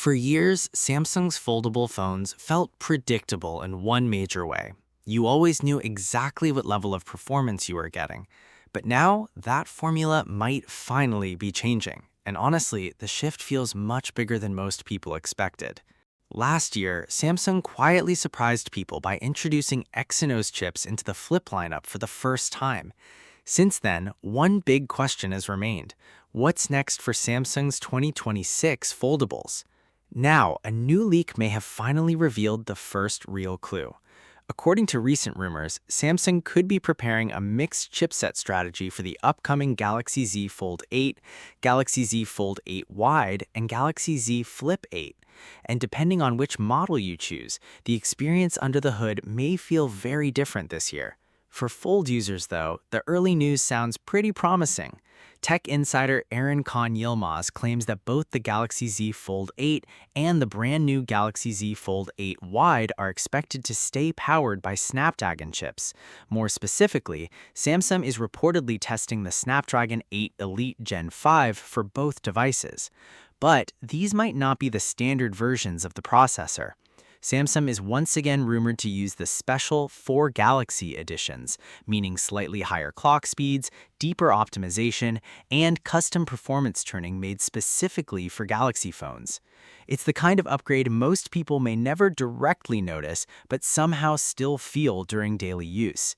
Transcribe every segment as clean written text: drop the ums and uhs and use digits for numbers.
For years, Samsung's foldable phones felt predictable in one major way. You always knew exactly what level of performance you were getting. But now, that formula might finally be changing. And honestly, the shift feels much bigger than most people expected. Last year, Samsung quietly surprised people by introducing Exynos chips into the Flip lineup for the first time. Since then, one big question has remained. What's next for Samsung's 2026 foldables? Now, a new leak may have finally revealed the first real clue. According to recent rumors, Samsung could be preparing a mixed chipset strategy for the upcoming Galaxy Z Fold 8, Galaxy Z Fold 8 Wide, and Galaxy Z Flip 8. And depending on which model you choose, the experience under the hood may feel very different this year. For Fold users, though, the early news sounds pretty promising. Tech insider Aaron Khan Yilmaz claims that both the Galaxy Z Fold 8 and the brand new Galaxy Z Fold 8 Wide are expected to stay powered by Snapdragon chips. More specifically, Samsung is reportedly testing the Snapdragon 8 Elite Gen 5 for both devices. But these might not be the standard versions of the processor. Samsung is once again rumored to use the special 4 Galaxy editions, meaning slightly higher clock speeds, deeper optimization, and custom performance tuning made specifically for Galaxy phones. It's the kind of upgrade most people may never directly notice, but somehow still feel during daily use.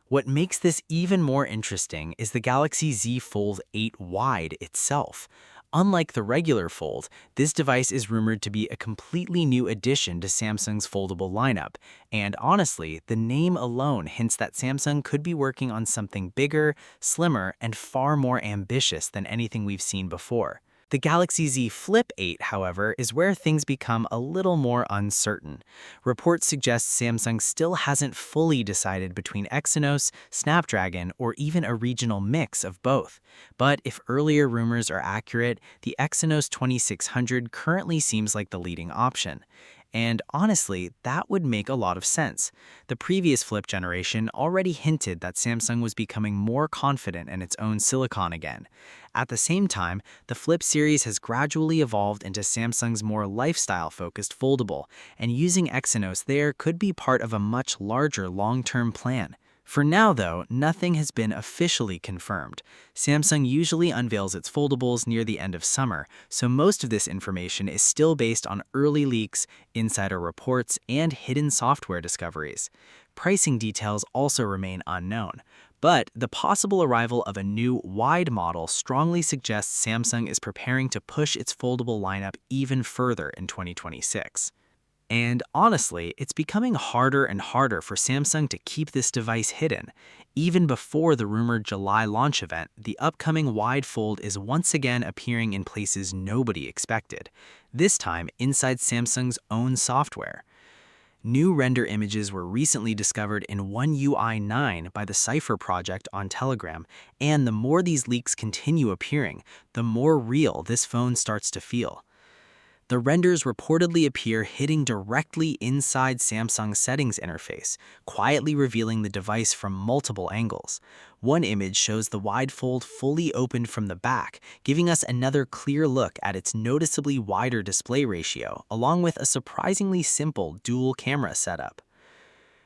What makes this even more interesting is the Galaxy Z Fold 8 Wide itself. Unlike the regular Fold, this device is rumored to be a completely new addition to Samsung's foldable lineup, and honestly, the name alone hints that Samsung could be working on something bigger, slimmer, and far more ambitious than anything we've seen before. The Galaxy Z Flip 8, however, is where things become a little more uncertain. Reports suggest Samsung still hasn't fully decided between Exynos, Snapdragon, or even a regional mix of both. But if earlier rumors are accurate, the Exynos 2600 currently seems like the leading option. And honestly, that would make a lot of sense. The previous Flip generation already hinted that Samsung was becoming more confident in its own silicon again. At the same time, the Flip series has gradually evolved into Samsung's more lifestyle-focused foldable, and using Exynos there could be part of a much larger long-term plan. For now, though, nothing has been officially confirmed. Samsung usually unveils its foldables near the end of summer, so most of this information is still based on early leaks, insider reports, and hidden software discoveries. Pricing details also remain unknown. But the possible arrival of a new wide model strongly suggests Samsung is preparing to push its foldable lineup even further in 2026. And honestly, it's becoming harder and harder for Samsung to keep this device hidden. Even before the rumored July launch event, the upcoming wide fold is once again appearing in places nobody expected, this time inside Samsung's own software. New render images were recently discovered in One UI 9 by the Cypher project on Telegram, and the more these leaks continue appearing, the more real this phone starts to feel. The renders reportedly appear hitting directly inside Samsung's settings interface, quietly revealing the device from multiple angles. One image shows the wide fold fully opened from the back, giving us another clear look at its noticeably wider display ratio, along with a surprisingly simple dual camera setup.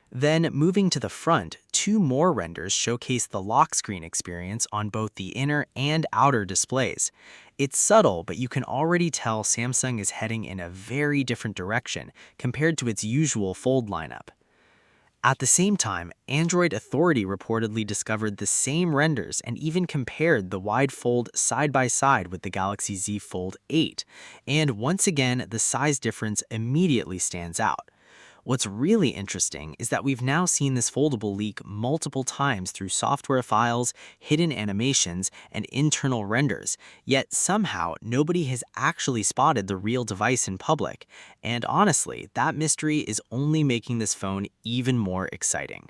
Then, moving to the front, 2 more renders showcase the lock screen experience on both the inner and outer displays. It's subtle, but you can already tell Samsung is heading in a very different direction compared to its usual Fold lineup. At the same time, Android Authority reportedly discovered the same renders and even compared the wide fold side by side with the Galaxy Z Fold 8. And once again, the size difference immediately stands out. What's really interesting is that we've now seen this foldable leak multiple times through software files, hidden animations, and internal renders, yet somehow nobody has actually spotted the real device in public. And honestly, that mystery is only making this phone even more exciting.